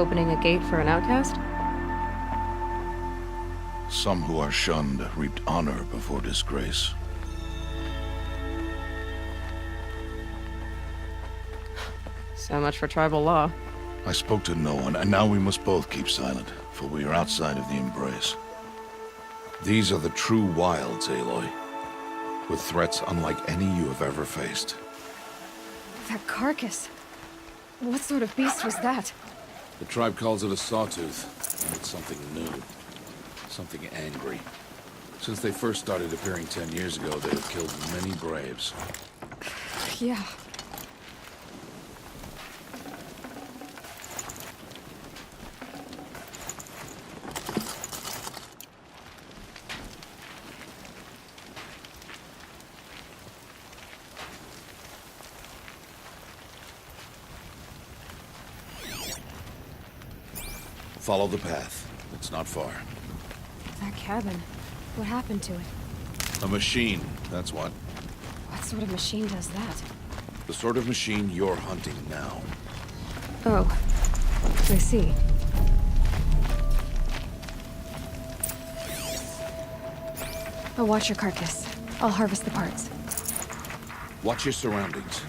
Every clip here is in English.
opening a gate for an outcast? Some who are shunned reaped honor before disgrace. So much for tribal law. I spoke to no one, and now we must both keep silent, for we are outside of the Embrace. These are the true wilds, Aloy, with threats unlike any you have ever faced. That carcass. What sort of beast was that? The tribe calls it a sawtooth, and it's something new. Something angry. Since they first started appearing 10 years ago, they have killed many braves. Yeah. Follow the path. It's not far. That cabin. What happened to it? A machine, that's what. What sort of machine does that? The sort of machine you're hunting now. Oh. I see. I'll watch your carcass. I'll harvest the parts. Watch your surroundings.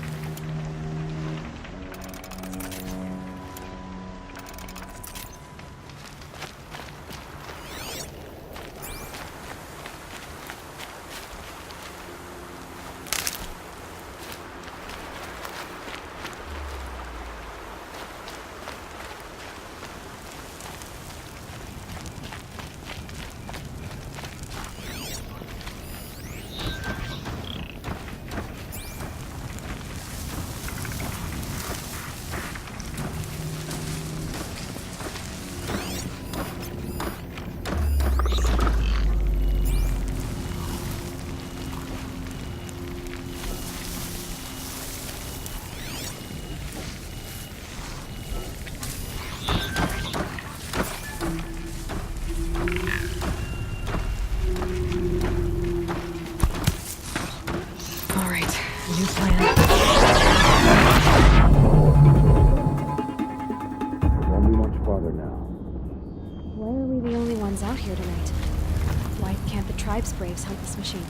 Braves hunt this machine.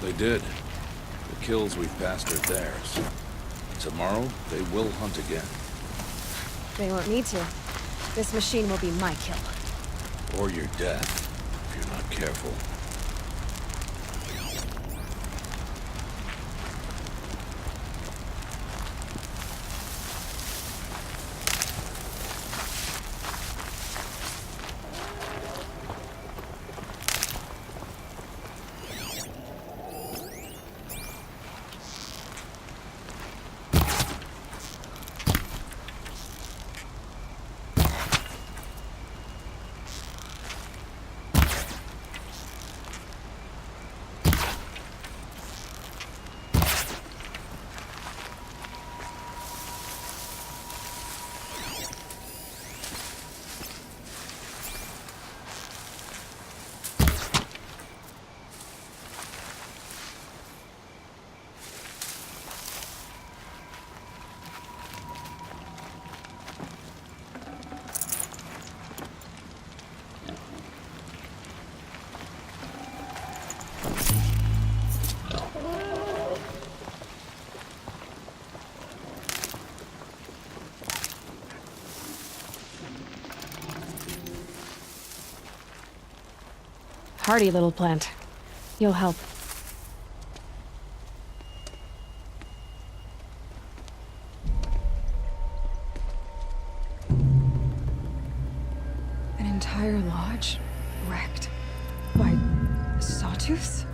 They did. The kills we've passed are theirs. Tomorrow, they will hunt again. They won't need to. This machine will be my kill. Or your death, if you're not careful. Hardy little plant. You'll help. An entire lodge wrecked by sawtooths?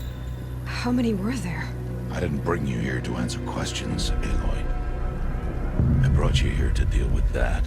How many were there? I didn't bring you here to answer questions, Aloy. I brought you here to deal with that.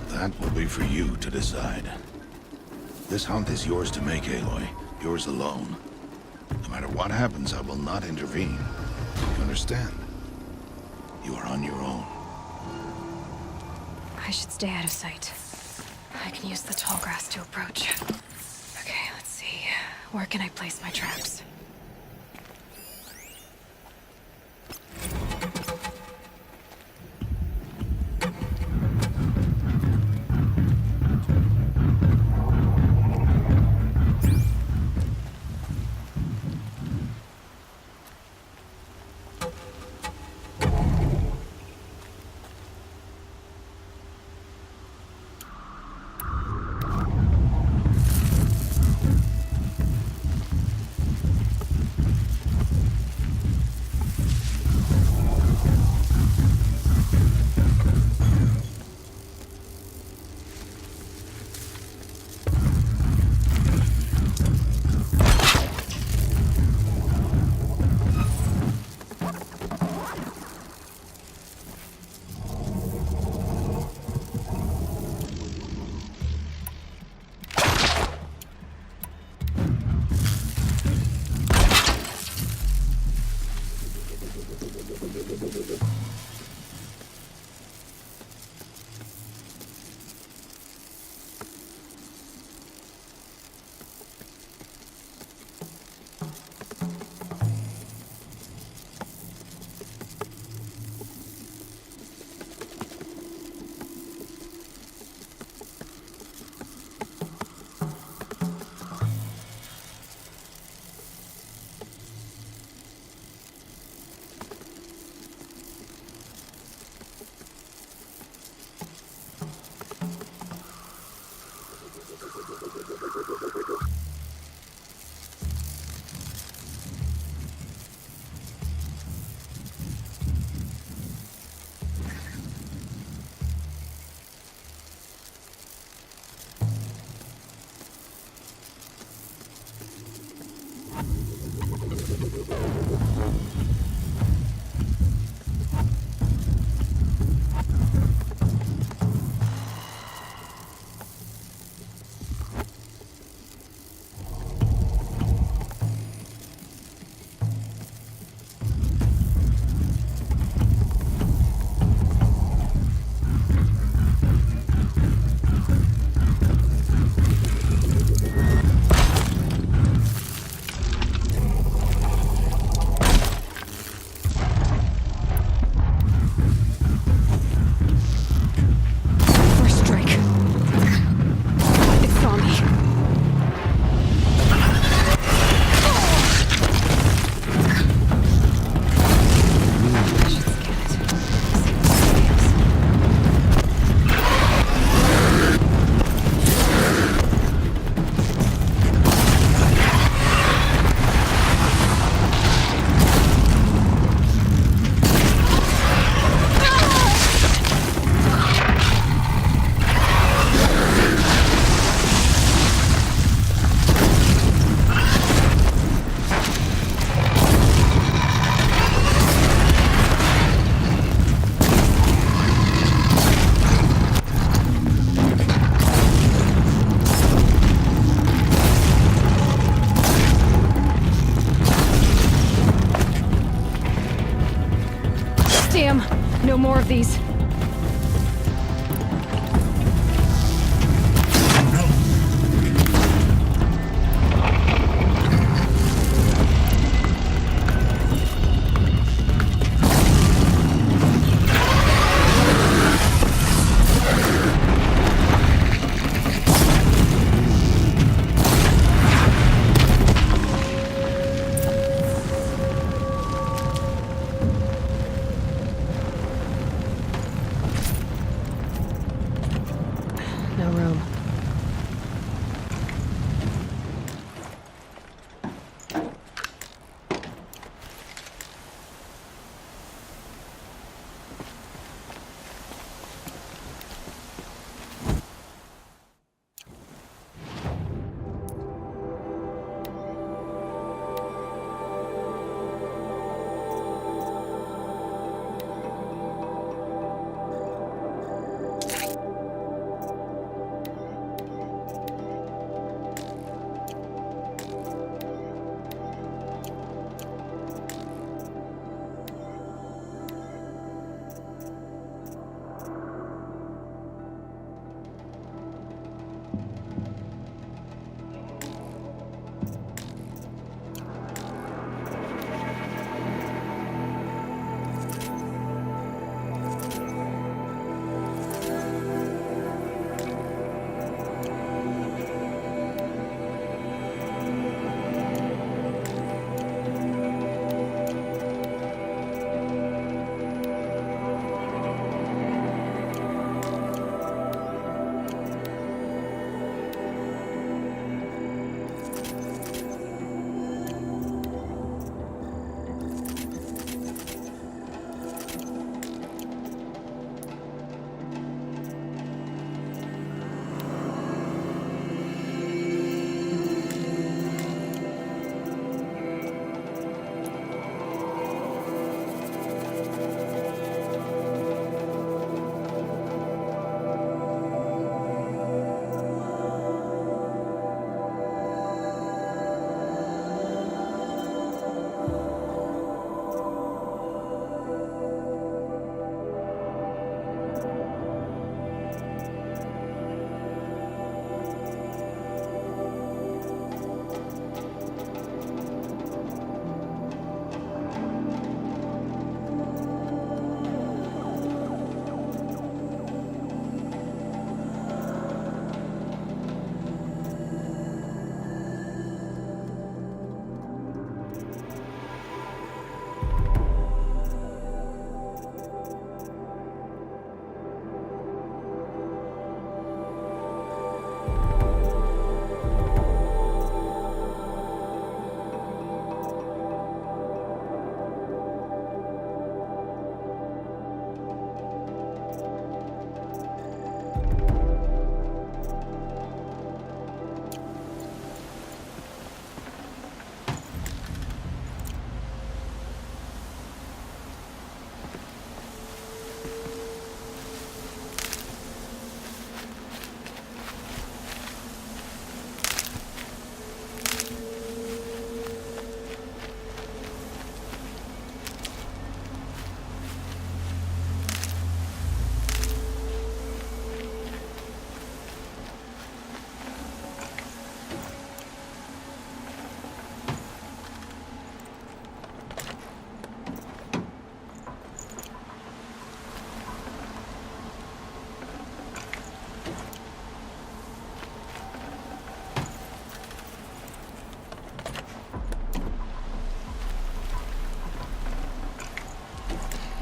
That will be for you to decide. This hunt is yours to make, Aloy. yours alone. No matter what happens, I will not intervene. You understand? You are on your own. I should stay out of sight. I can use the tall grass to approach. Okay, let's see. Where can I place my traps? No more of these.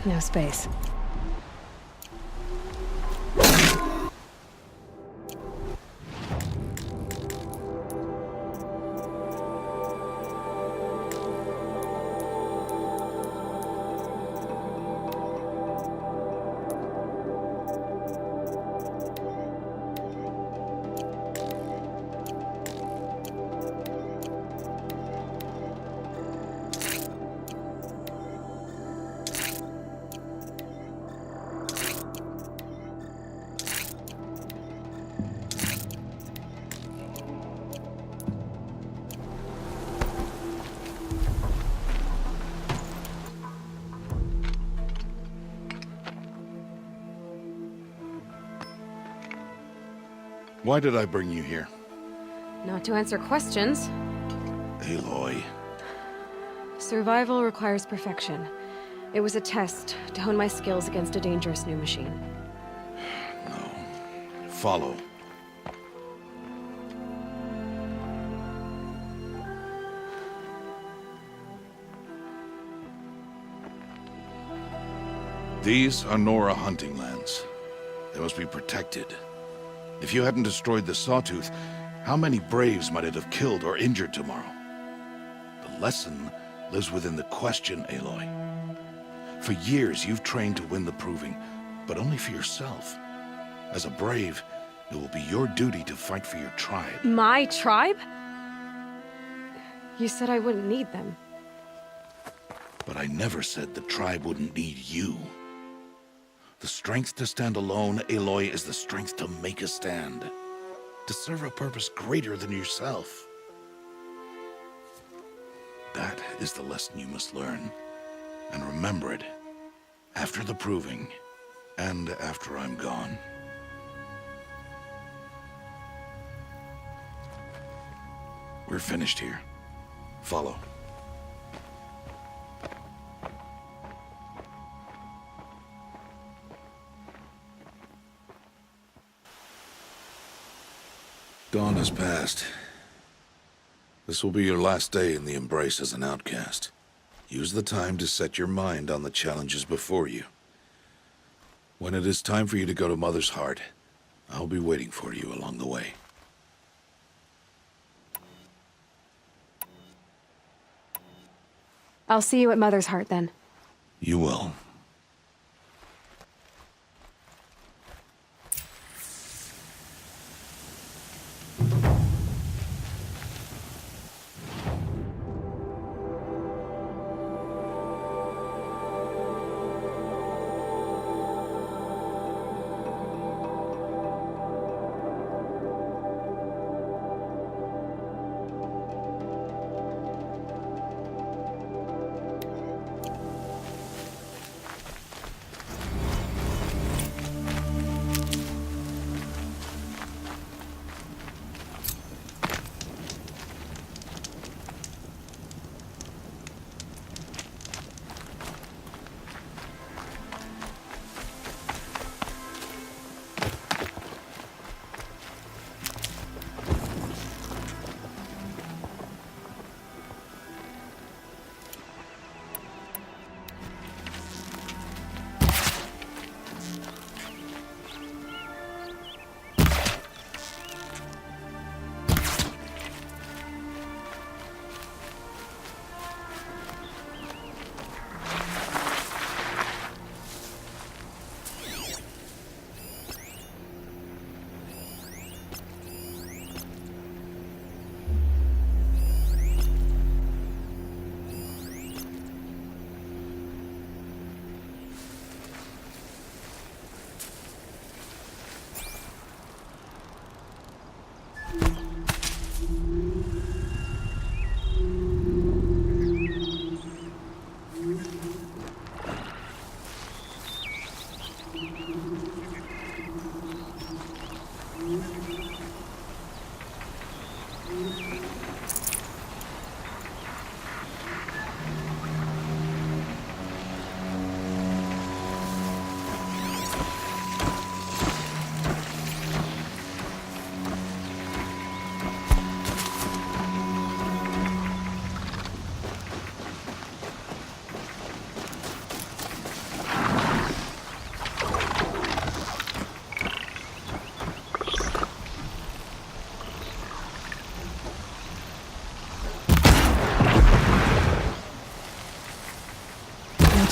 No space. Why did I bring you here? Not to answer questions. Aloy. Survival requires perfection. It was a test to hone my skills against a dangerous new machine. No. Follow. These are Nora hunting lands. They must be protected. If you hadn't destroyed the Sawtooth, how many Braves might it have killed or injured tomorrow? The lesson lives within the question, Aloy. For years, you've trained to win the Proving, but only for yourself. As a Brave, it will be your duty to fight for your tribe. My tribe? You said I wouldn't need them. But I never said the tribe wouldn't need you. The strength to stand alone, Aloy, is the strength to make a stand. To serve a purpose greater than yourself. That is the lesson you must learn. And remember it. After the Proving. And after I'm gone. We're finished here. Follow. Dawn has passed. This will be your last day in the Embrace as an outcast. Use the time to set your mind on the challenges before you. When it is time for you to go to Mother's Heart, I'll be waiting for you along the way. I'll see you at Mother's Heart then. You will.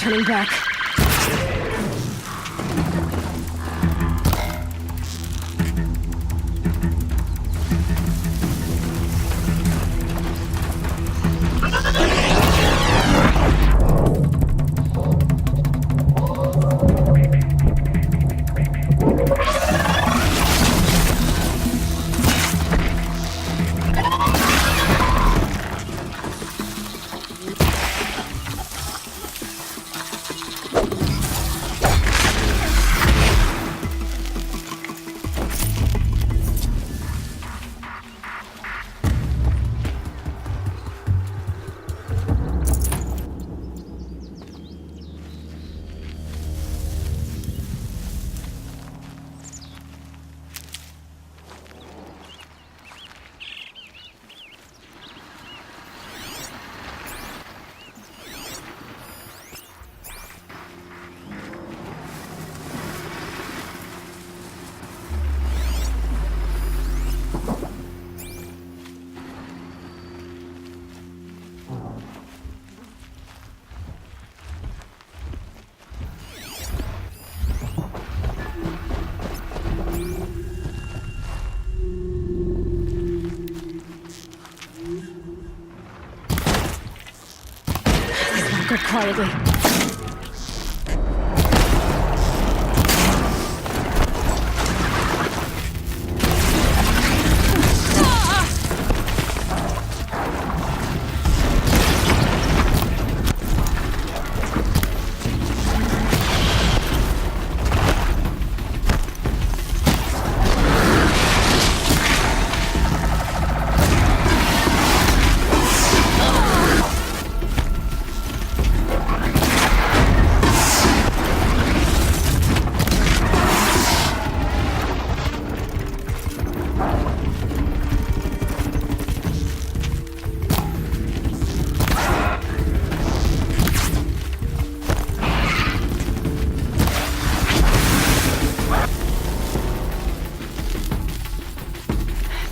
turning back. Go quietly.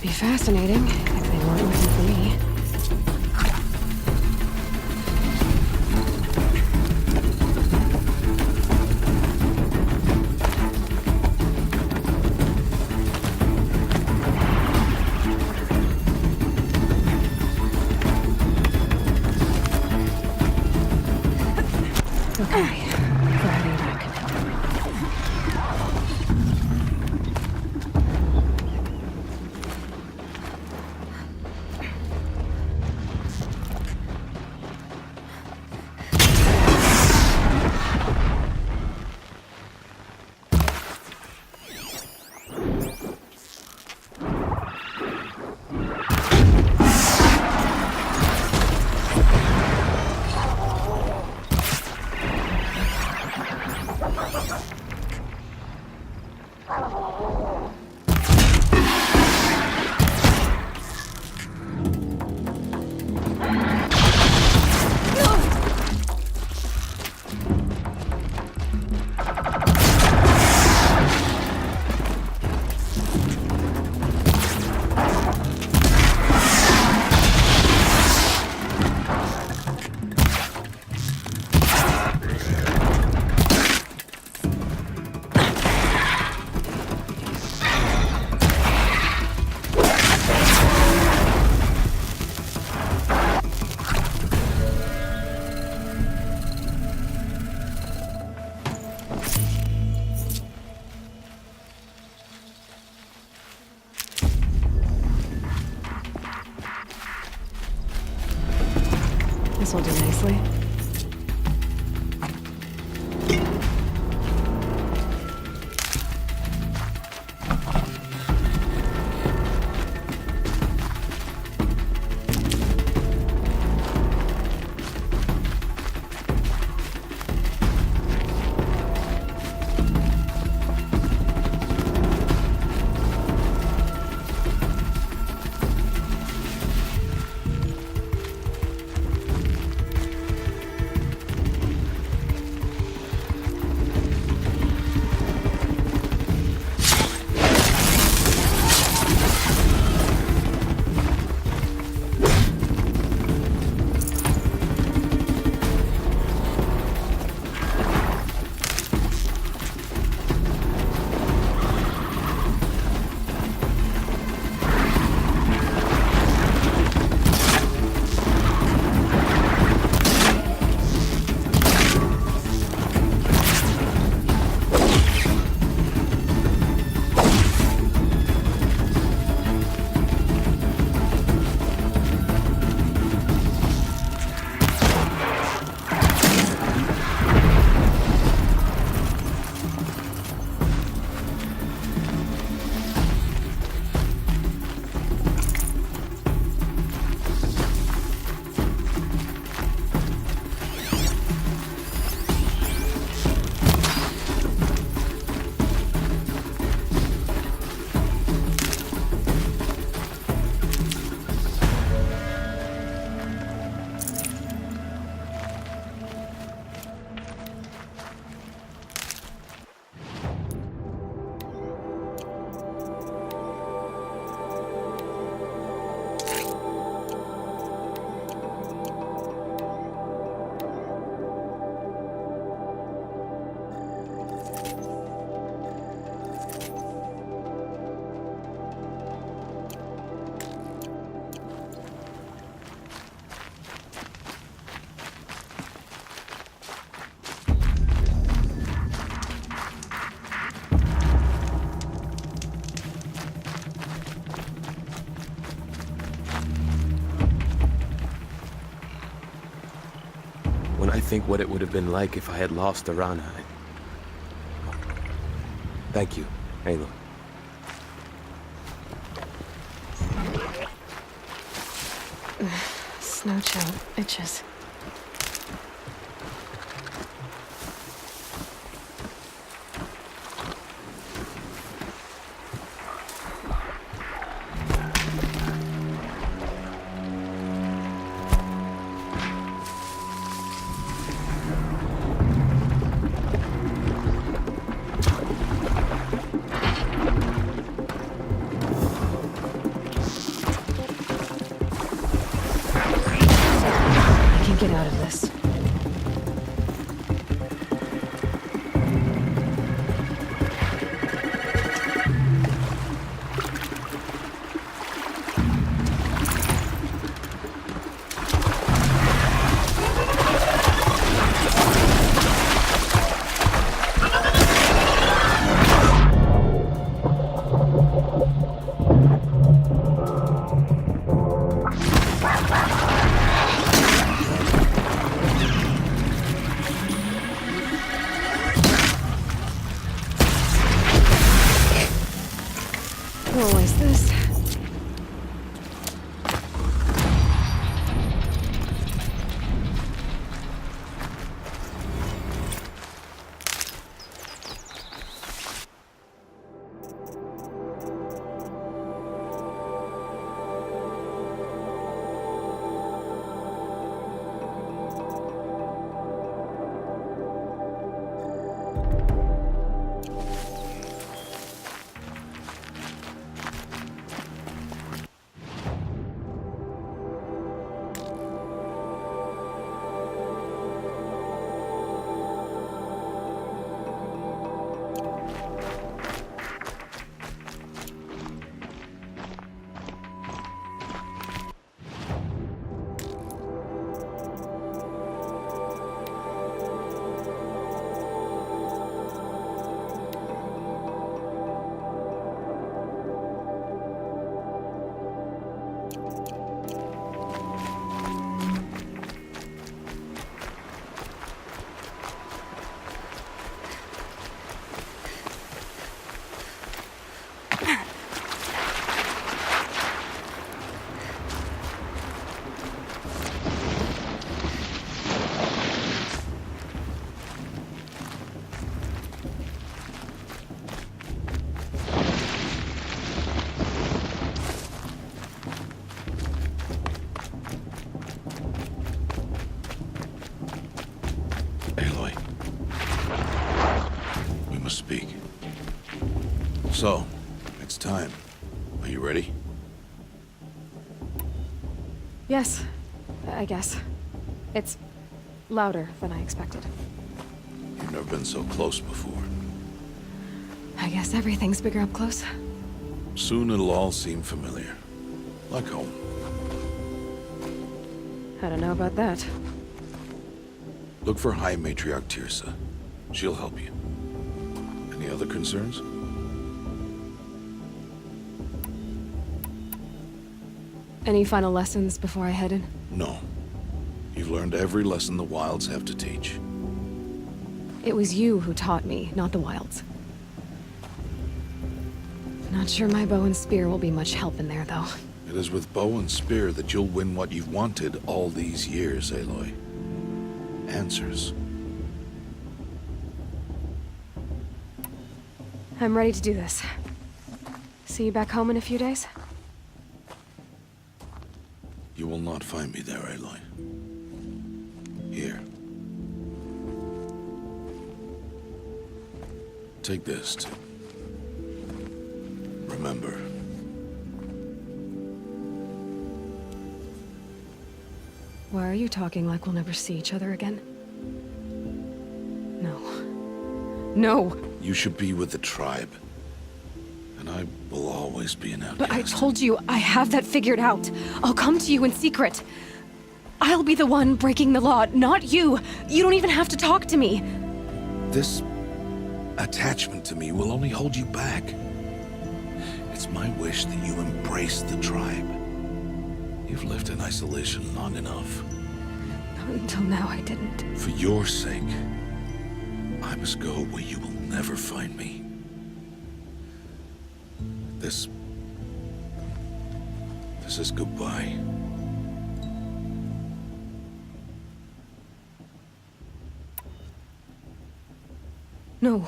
Be fascinating if they weren't looking for me. Okay, gravity back. This'll do nicely. think what it would have been like if I had lost Arana. Thank you, Aloy. Snow chill itches. Get out of this. Always this. Aloy. We must speak. So, it's time. Are you ready? Yes, I guess. It's louder than I expected. You've never been so close before. I guess everything's bigger up close. Soon it'll all seem familiar. Like home. I don't know about that. Look for High Matriarch Tirsa. She'll help you. Any other concerns? Any final lessons before I head in? No. You've learned every lesson the Wilds have to teach. It was you who taught me, not the Wilds. Not sure my bow and spear will be much help in there, though. It is with bow and spear that you'll win what you've wanted all these years, Aloy. Answers. I'm ready to do this. See you back home in a few days? You will not find me there, Aloy. Here. Take this to remember. Why are you talking like we'll never see each other again? No. No! You should be with the tribe. And I will always be an outcast. But I told you, I have that figured out. I'll come to you in secret. I'll be the one breaking the law, not you. You don't even have to talk to me. This attachment to me will only hold you back. It's my wish that you embrace the tribe. You've lived in isolation long enough. Until now, I didn't. For your sake, I must go where you will never find me. This is goodbye. No,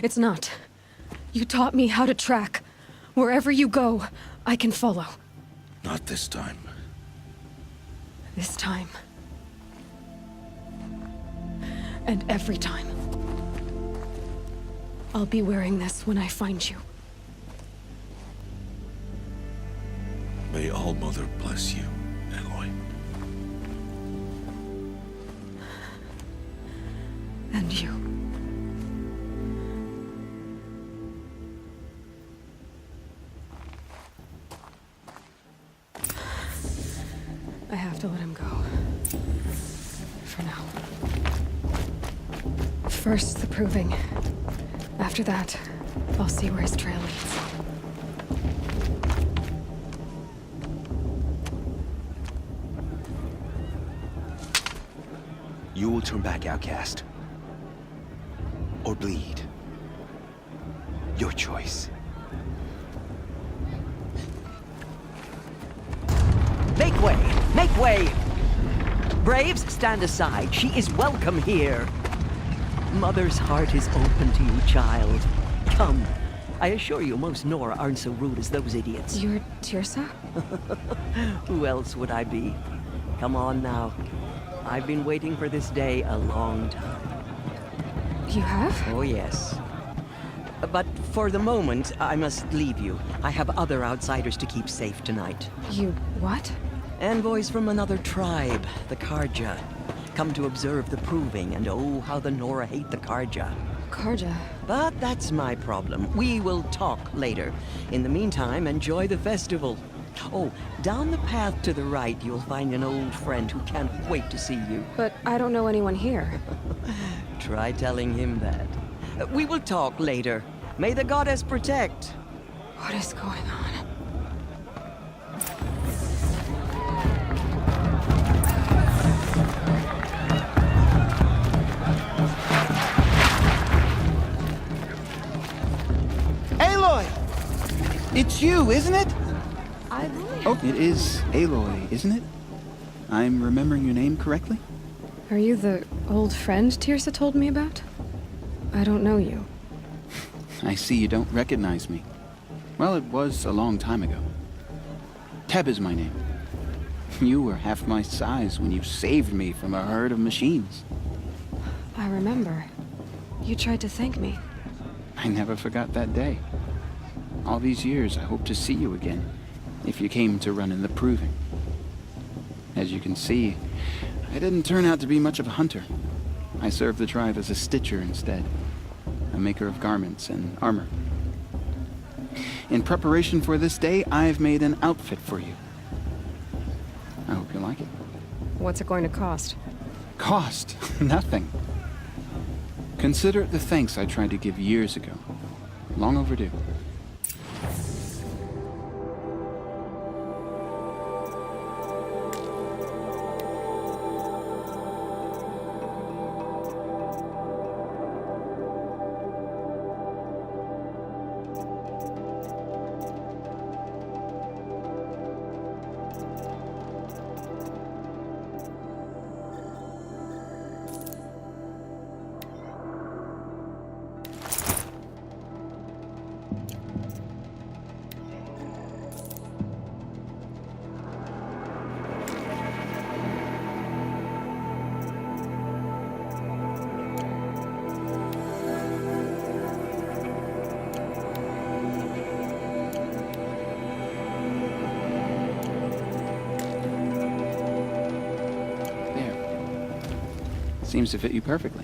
it's not. You taught me how to track. Wherever you go, I can follow. Not this time. This time. And every time. I'll be wearing this when I find you. May All-Mother bless you, Aloy. And you. I have to let him go. For now. First, the proving. After that, I'll see where his trail leads. You will turn back, outcast. Or bleed. Your choice. Make way! Make way! Braves, stand aside. She is welcome here. Mother's heart is open to you, child. Come. I assure you, most Nora aren't so rude as those idiots. You're Tirsa? Who else would I be? Come on now. I've been waiting for this day a long time. You have? Oh, yes. But for the moment, I must leave you. I have other outsiders to keep safe tonight. You what? Envoys from another tribe, the Karja. Come to observe the proving, and oh, how the Nora hate the Karja. Karja. But that's my problem. We will talk later. In the meantime, enjoy the festival. Oh, down the path to the right, you'll find an old friend who can't wait to see you. But I don't know anyone here. Try telling him that. We will talk later. May the goddess protect. What is going on? Aloy! It's you, isn't it? Aloy? It is Aloy, isn't it? I'm remembering your name correctly? Are you the old friend Tirsa told me about? I don't know you. I see you don't recognize me. Well, it was a long time ago. Teb is my name. You were half my size when you saved me from a herd of machines. I remember. You tried to thank me. I never forgot that day. All these years, I hope to see you again, if you came to run in the proving. As you can see, I didn't turn out to be much of a hunter. I served the tribe as a stitcher instead, a maker of garments and armor. In preparation for this day, I've made an outfit for you. I hope you like it. What's it going to cost? Cost? Nothing. Consider it the thanks I tried to give years ago. Long overdue. Seems to fit you perfectly.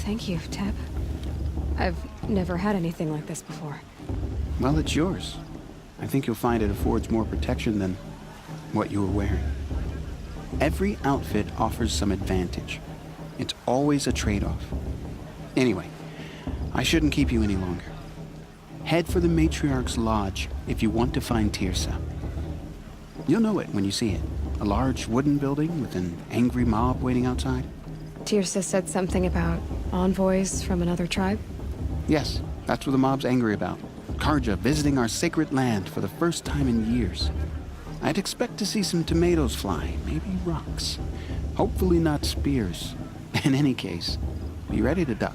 Thank you, Teb. I've never had anything like this before. Well, it's yours. I think you'll find it affords more protection than what you were wearing. Every outfit offers some advantage. It's always a trade-off. Anyway, I shouldn't keep you any longer. Head for the Matriarch's Lodge if you want to find Tirsa. You'll know it when you see it. A large wooden building with an angry mob waiting outside? Tirsa said something about envoys from another tribe. Yes, that's what the mob's angry about. Karja visiting our sacred land for the first time in years. I'd expect to see some tomatoes fly, maybe rocks. Hopefully not spears. In any case, be ready to duck.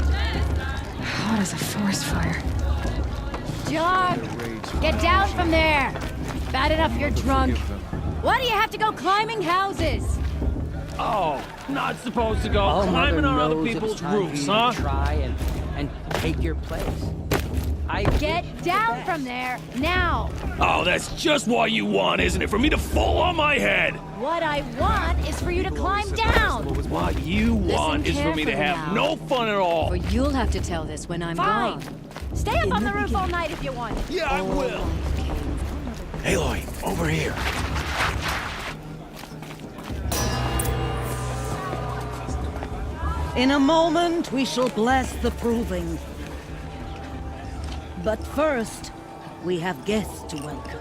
Hot as a forest fire. John! Get down from there! Bad enough you're drunk. Why do you have to go climbing houses? Oh, not supposed to go All climbing Mother on other knows people's it's time for roofs, you to huh? Try and take your place. Get down from there, now! Oh, that's just what you want, isn't it? For me to fall on my head! What I want is for you to climb down! What you want is for me to carefully have now. no fun at all. Or you'll have to tell this when I'm Fine! gone. Stay up on the roof all night if you want. Yeah, I will. Aloy, over here. In a moment, we shall bless the proving. But first, we have guests to welcome.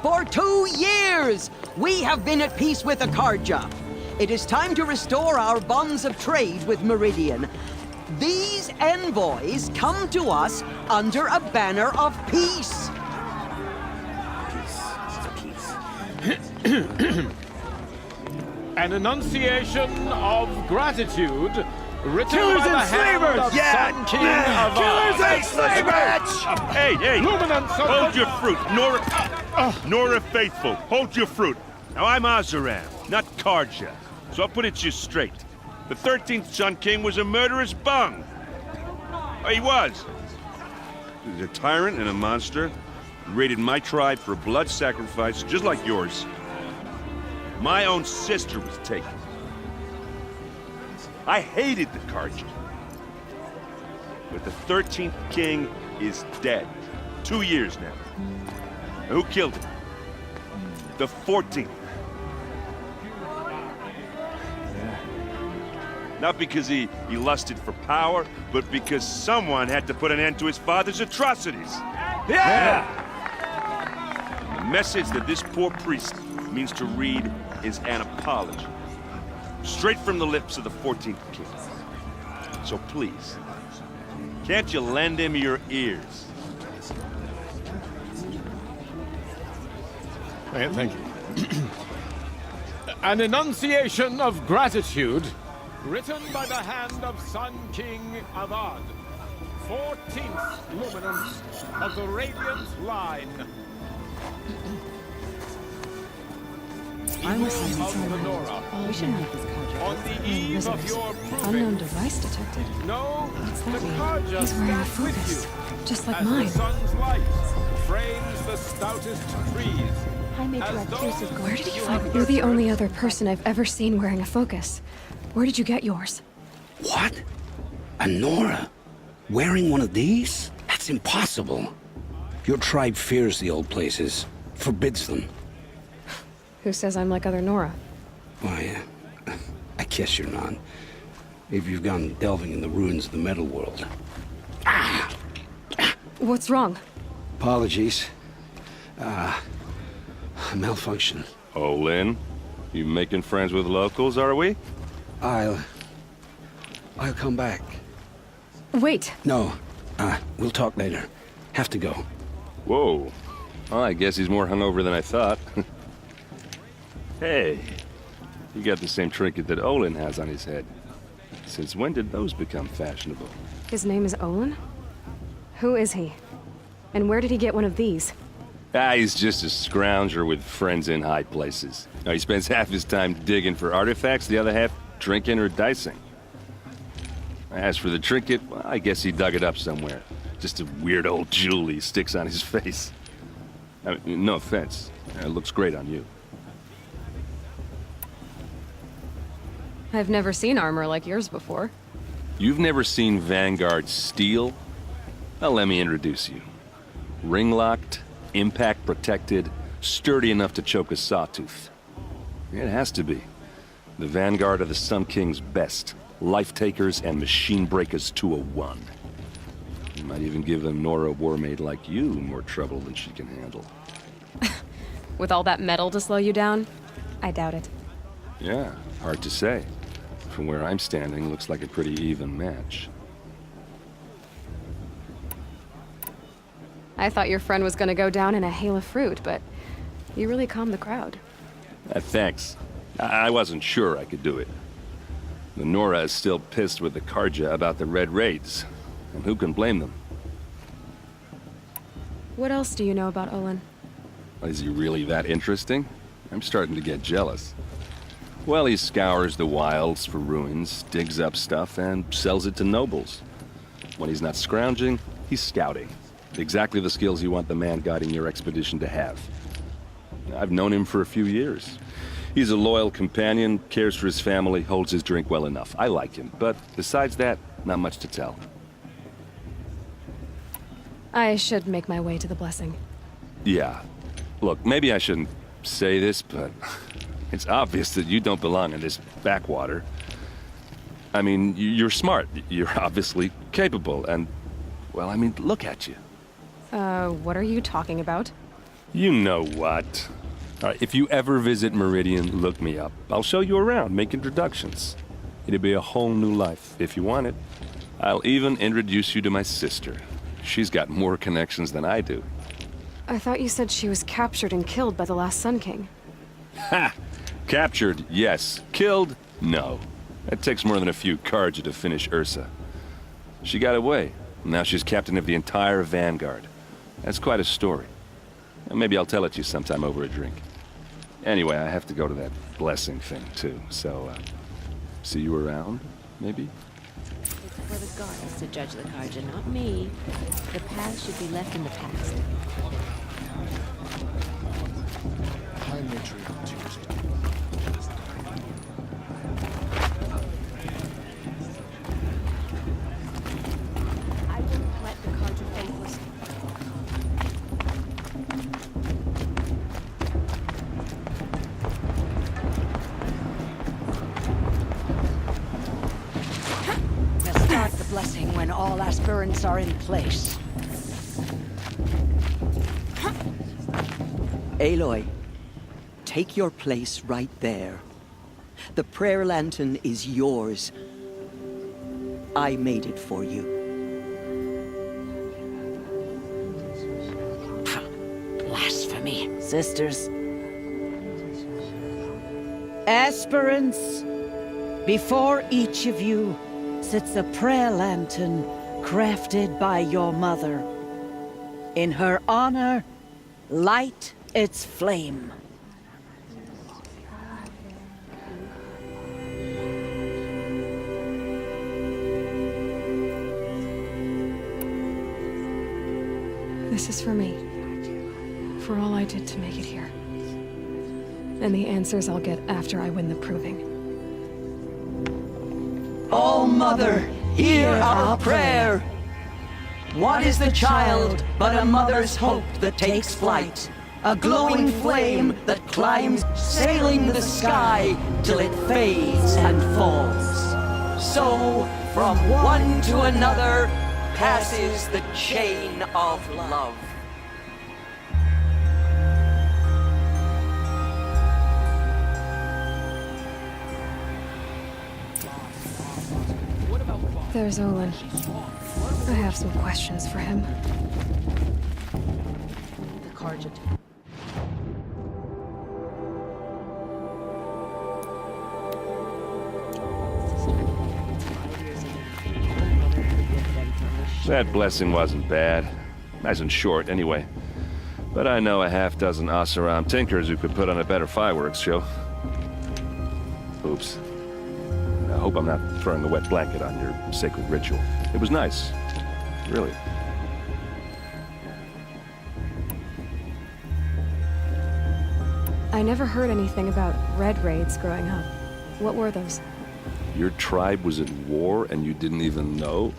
For 2 years, we have been at peace with Akarja. It is time to restore our bonds of trade with Meridian. These envoys come to us under a banner of peace. An enunciation of gratitude written Killers by the and hand slavers! of Yeah! Sun King Yeah! Avad. Killers and slavers! Hey, hey! Luminance of Hold the- your fruit, Nora Faithful. Hold your fruit. Now I'm Azaram, not Karja. So I'll put it to you straight. The 13th Sun King was a murderous bung. Oh, he was. He was a tyrant and a monster. He raided my tribe for a blood sacrifice, just like yours. My own sister was taken. I hated the Karja. But the 13th king is dead. 2 years now. And who killed him? The 14th. Not because he lusted for power, but because someone had to put an end to his father's atrocities. Yeah! The message that this poor priest means to read is an apology. Straight from the lips of the 14th king. So please, can't you lend him your ears? Thank you. An enunciation of gratitude written by the hand of Sun King Avad, 14th luminance of the Radiant Line. I was sent Of inside Lenora. We shouldn't have this Karja. On the eve of your Unknown proving, device detected. no, What's the that mean? Karja He's wearing a stands with focus, you. just like As mine. the sun's light frames the stoutest trees. Where did you find? You're the only other person I've ever seen wearing a focus. Where did you get yours? What? A Nora? Wearing one of these? That's impossible. Your tribe fears the old places, forbids them. Who says I'm like other Nora? Why, I guess you're not. Maybe you've gone delving in the ruins of the metal world. What's wrong? Apologies. Malfunction. Oh, Lynn, you making friends with locals, are we? I'll come back. Wait. No, we'll talk later. Have to go. Whoa. Well, I guess he's more hungover than I thought. Hey, you got the same trinket that Olin has on his head. Since when did those become fashionable? His name is Olin? Who is he? And where did he get one of these? He's just a scrounger with friends in high places. Now, he spends half his time digging for artifacts, the other half drinking or dicing. As for the trinket, well, I guess he dug it up somewhere. Just a weird old jewel he sticks on his face. I mean, no offense. It looks great on you. I've never seen armor like yours before. You've never seen Vanguard steel? Well, let me introduce you. Ring-locked, impact-protected, sturdy enough to choke a sawtooth. It has to be. The Vanguard of the Sun King's best. Life-takers and machine breakers to a one. You might even give a Nora Warmaid like you more trouble than she can handle. With all that metal to slow you down? I doubt it. Yeah, hard to say. From where I'm standing, looks like a pretty even match. I thought your friend was gonna go down in a hail of fruit, but you really calmed the crowd. Thanks. I wasn't sure I could do it. The Nora is still pissed with the Karja about the Red Raids, and who can blame them? What else do you know about Olin? Is he really that interesting? I'm starting to get jealous. Well, he scours the wilds for ruins, digs up stuff, and sells it to nobles. When he's not scrounging, he's scouting. Exactly the skills you want the man guiding your expedition to have. I've known him for a few years. He's a loyal companion, cares for his family, holds his drink well enough. I like him, but besides that, not much to tell. I should make my way to the blessing. Yeah. Look, maybe I shouldn't say this, but it's obvious that you don't belong in this backwater. I mean, you're smart. You're obviously capable, and, well, I mean, look at you. What are you talking about? You know what. All right, if you ever visit Meridian, look me up. I'll show you around, make introductions. It'll be a whole new life, if you want it. I'll even introduce you to my sister. She's got more connections than I do. I thought you said she was captured and killed by the last Sun King. Ha! Captured, yes. Killed, no. It takes more than a few Karja to finish Ursa. She got away. Now she's captain of the entire Vanguard. That's quite a story. Maybe I'll tell it to you sometime over a drink. Anyway, I have to go to that blessing thing, too. So, see you around, maybe? It's for the gods to judge the Karja, not me. The past should be left in the past. High Matriarch Tuesday. I won't let the Karja faithless. We'll start the blessing when all aspirants are in place. Aloy, take your place right there. The prayer lantern is yours. I made it for you. Blasphemy, sisters. Aspirants, before each of you sits a prayer lantern crafted by your mother. In her honor, light its flame. This is for me. For all I did to make it here. And the answers I'll get after I win the proving. Oh, Mother, hear our prayer. What is the child but a mother's hope that takes flight? A glowing flame that climbs, sailing the sky till it fades and falls. So, from one to another, passes the chain of love. There's Olin. I have some questions for him. The Karja. That blessing wasn't bad. Nice and short, anyway. But I know a half-dozen Oseram tinkers who could put on a better fireworks show. Oops. I hope I'm not throwing a wet blanket on your sacred ritual. It was nice. Really. I never heard anything about Red Raids growing up. What were those? Your tribe was at war and you didn't even know?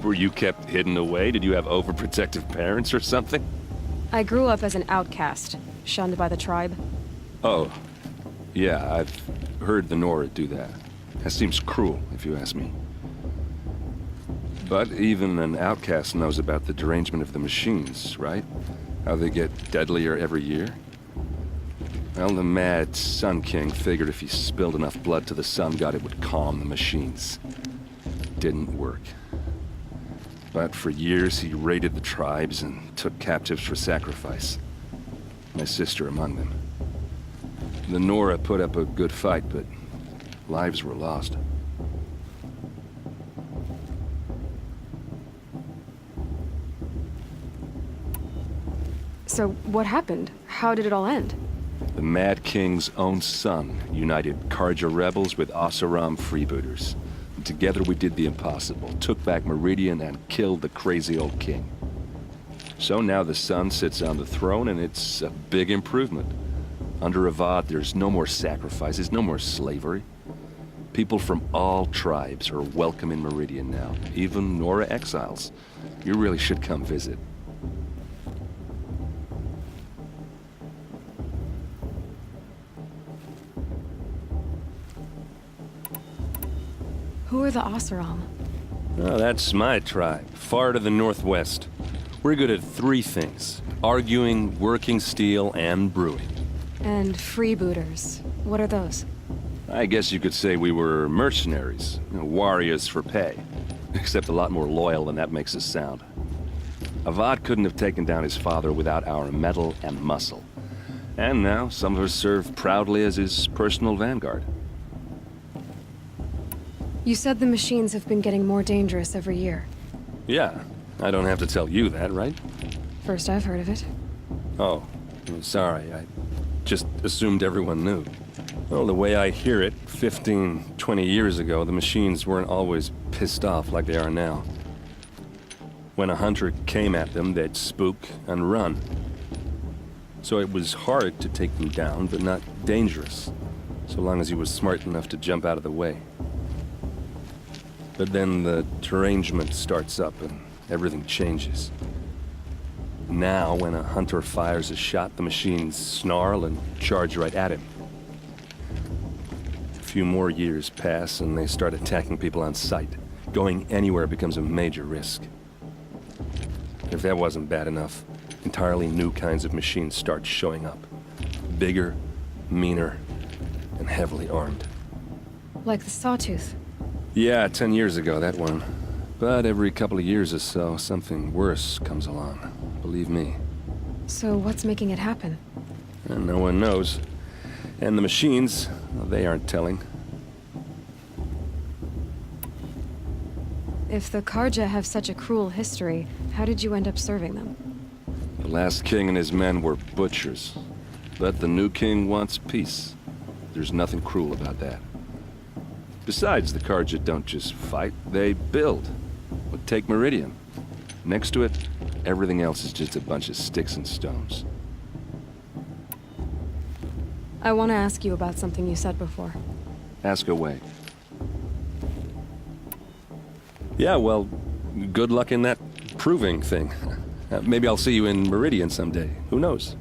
Were you kept hidden away? Did you have overprotective parents or something? I grew up as an outcast, shunned by the tribe. Oh, yeah, I've heard the Nora do that. That seems cruel, if you ask me. But even an outcast knows about the derangement of the machines, right? How they get deadlier every year? Well, the mad Sun King figured if he spilled enough blood to the Sun God, it would calm the machines. Didn't work. But for years, he raided the tribes and took captives for sacrifice. My sister among them. The Nora put up a good fight, but lives were lost. So, what happened? How did it all end? The Mad King's own son united Carja rebels with Oseram freebooters. And together we did the impossible, took back Meridian and killed the crazy old king. So now the son sits on the throne and it's a big improvement. Under Avad, there's no more sacrifices, no more slavery. People from all tribes are welcome in Meridian now, even Nora exiles. You really should come visit. Who are the Oseram? Oh, that's my tribe, far to the northwest. We're good at three things: arguing, working steel, and brewing. And freebooters. What are those? I guess you could say we were mercenaries, warriors for pay. Except a lot more loyal than that makes us sound. Avad couldn't have taken down his father without our metal and muscle. And now some of us serve proudly as his personal vanguard. You said the machines have been getting more dangerous every year. Yeah, I don't have to tell you that, right? First I've heard of it. Oh, I'm sorry. I just assumed everyone knew. Well, the way I hear it, 15, 20 years ago, the machines weren't always pissed off like they are now. When a hunter came at them, they'd spook and run. So it was hard to take them down, but not dangerous, so long as he was smart enough to jump out of the way. But then the derangement starts up and everything changes. Now, when a hunter fires a shot, the machines snarl and charge right at him. A few more years pass and they start attacking people on sight. Going anywhere becomes a major risk. If that wasn't bad enough, entirely new kinds of machines start showing up. Bigger, meaner, and heavily armed. Like the Sawtooth. Yeah, 10 years ago, that one. But every couple of years or so, something worse comes along. Believe me. So what's making it happen? And no one knows. And the machines, well, they aren't telling. If the Carja have such a cruel history, how did you end up serving them? The last king and his men were butchers. But the new king wants peace. There's nothing cruel about that. Besides, the Carja don't just fight, they build. But take Meridian. Next to it, everything else is just a bunch of sticks and stones. I want to ask you about something you said before. Ask away. Yeah, well, good luck in that proving thing. Maybe I'll see you in Meridian someday. Who knows?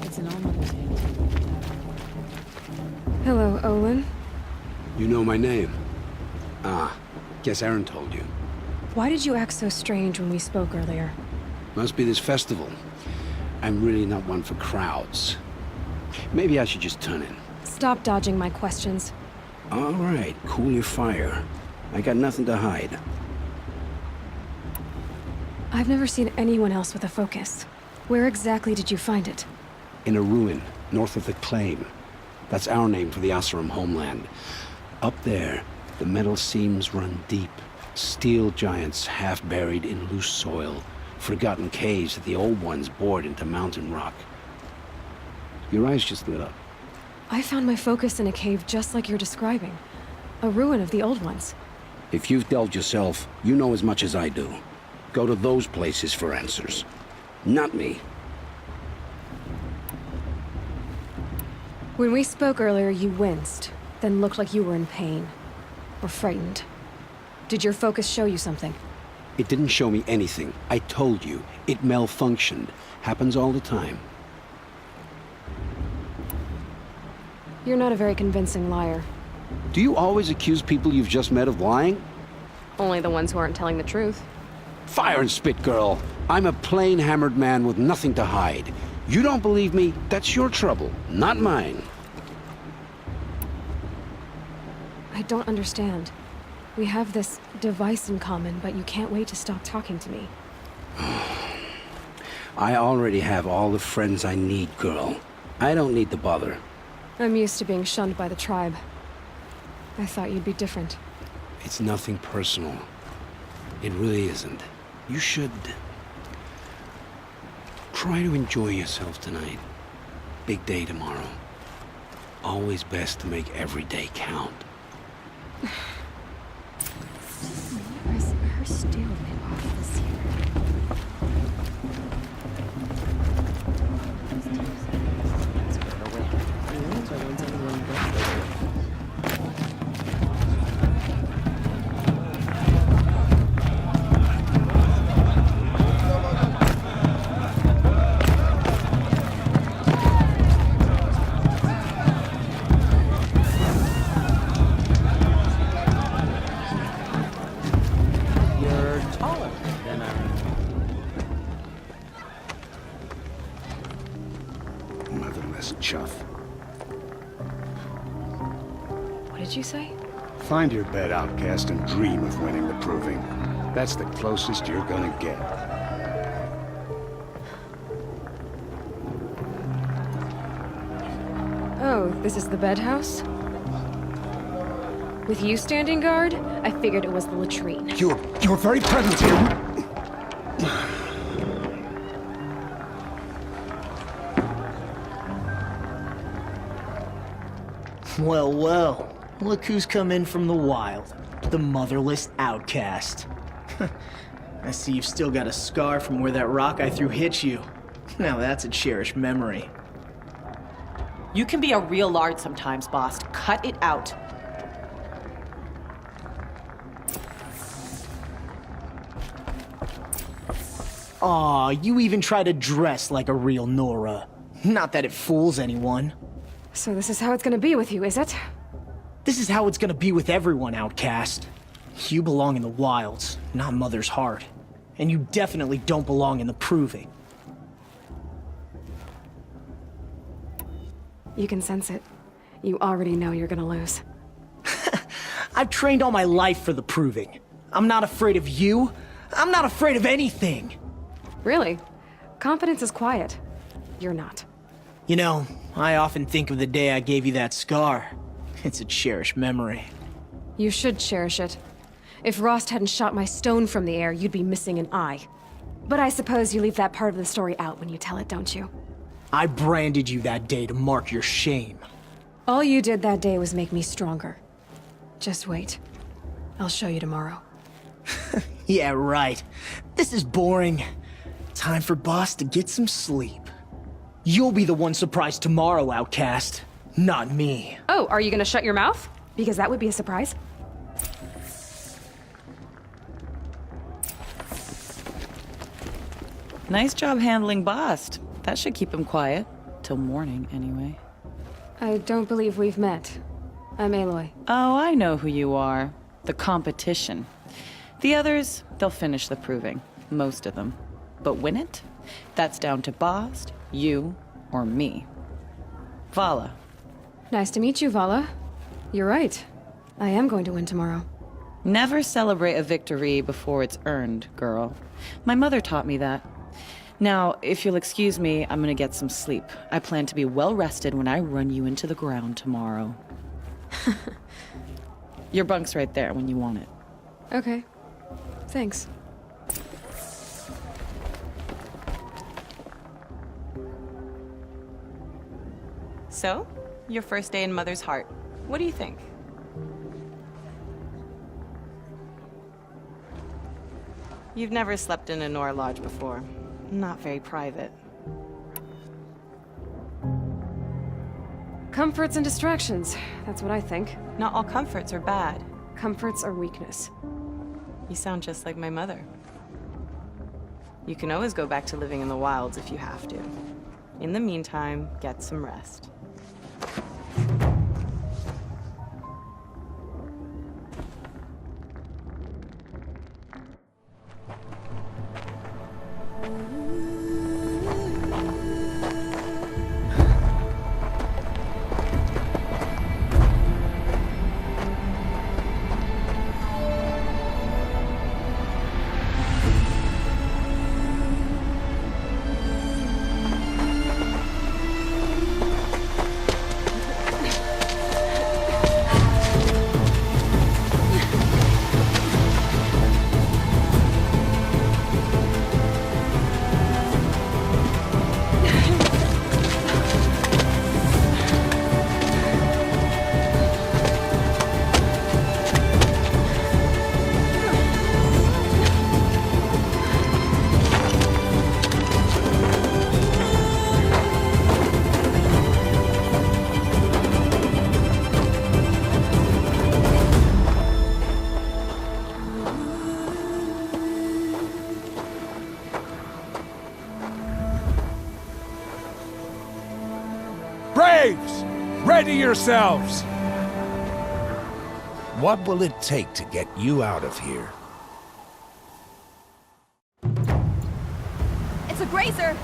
It's an all-mother's day. Hello, Olin. You know my name? Ah, guess Aaron told you. Why did you act so strange when we spoke earlier? Must be this festival. I'm really not one for crowds. Maybe I should just turn in. Stop dodging my questions. All right, cool your fire. I got nothing to hide. I've never seen anyone else with a focus. Where exactly did you find it? In a ruin, north of the Claim. That's our name for the Oseram homeland. Up there, the metal seams run deep. Steel giants half buried in loose soil. Forgotten caves that the old ones bored into mountain rock. Your eyes just lit up. I found my focus in a cave just like you're describing. A ruin of the old ones. If you've delved yourself, you know as much as I do. Go to those places for answers. Not me. When we spoke earlier, you winced, then looked like you were in pain. Or frightened. Did your focus show you something? It didn't show me anything. I told you. It malfunctioned. Happens all the time. You're not a very convincing liar. Do you always accuse people you've just met of lying? Only the ones who aren't telling the truth. Fire and spit, girl. I'm a plain hammered man with nothing to hide. You don't believe me? That's your trouble, not mine. I don't understand. We have this device in common, but you can't wait to stop talking to me. I already have all the friends I need, girl. I don't need the bother. I'm used to being shunned by the tribe. I thought you'd be different. It's nothing personal. It really isn't. You should... try to enjoy yourself tonight. Big day tomorrow. Always best to make every day count. Her stalemate office here. What did you say? Find your bed, outcast, and dream of winning the Proving. That's the closest you're gonna get. Oh, this is the bed house? With you standing guard, I figured it was the latrine. Your very presence here... Well, well. Look who's come in from the wild. The motherless outcast. I see you've still got a scar from where that rock I threw hit you. Now that's a cherished memory. You can be a real lard sometimes, boss. Cut it out. Aw, you even try to dress like a real Nora. Not that it fools anyone. So this is how it's gonna be with you, is it? This is how it's gonna be with everyone, outcast. You belong in the wilds, not Mother's Heart. And you definitely don't belong in the Proving. You can sense it. You already know you're gonna lose. I've trained all my life for the Proving. I'm not afraid of you. I'm not afraid of anything. Really? Confidence is quiet. You're not. You know, I often think of the day I gave you that scar. It's a cherished memory. You should cherish it. If Rost hadn't shot my stone from the air, you'd be missing an eye. But I suppose you leave that part of the story out when you tell it, don't you? I branded you that day to mark your shame. All you did that day was make me stronger. Just wait. I'll show you tomorrow. Yeah, right. This is boring. Time for Boss to get some sleep. You'll be the one surprised tomorrow, outcast. Not me. Oh, are you gonna shut your mouth? Because that would be a surprise. Nice job handling Bast. That should keep him quiet. Till morning, anyway. I don't believe we've met. I'm Aloy. Oh, I know who you are. The competition. The others, they'll finish the Proving. Most of them. But win it? That's down to Bast, you, or me. Vala. Nice to meet you, Vala. You're right. I am going to win tomorrow. Never celebrate a victory before it's earned, girl. My mother taught me that. Now, if you'll excuse me, I'm gonna get some sleep. I plan to be well rested when I run you into the ground tomorrow. Your bunk's right there when you want it. Okay. Thanks. So, your first day in Mother's Heart. What do you think? You've never slept in a Nora Lodge before. Not very private. Comforts and distractions. That's what I think. Not all comforts are bad. Comforts are weakness. You sound just like my mother. You can always go back to living in the wilds if you have to. In the meantime, get some rest. Braves! Ready yourselves! What will it take to get you out of here? It's a grazer!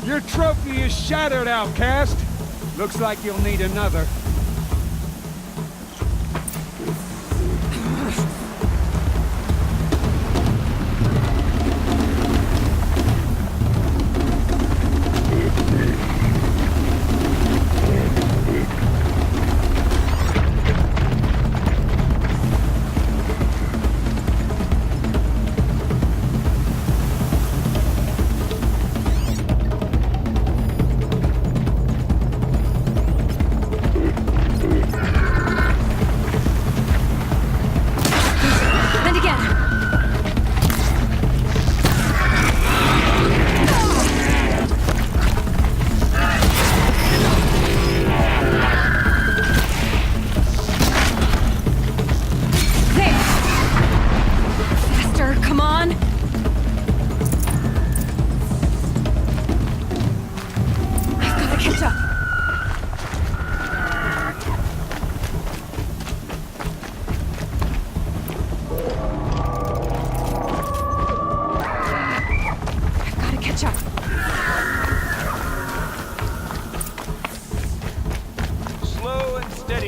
Your trophy is shattered, outcast. Looks like you'll need another.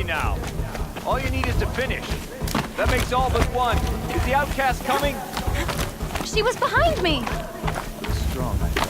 Now. All you need is to finish. That makes all but one. Is the outcast coming? She was behind me! Strong, I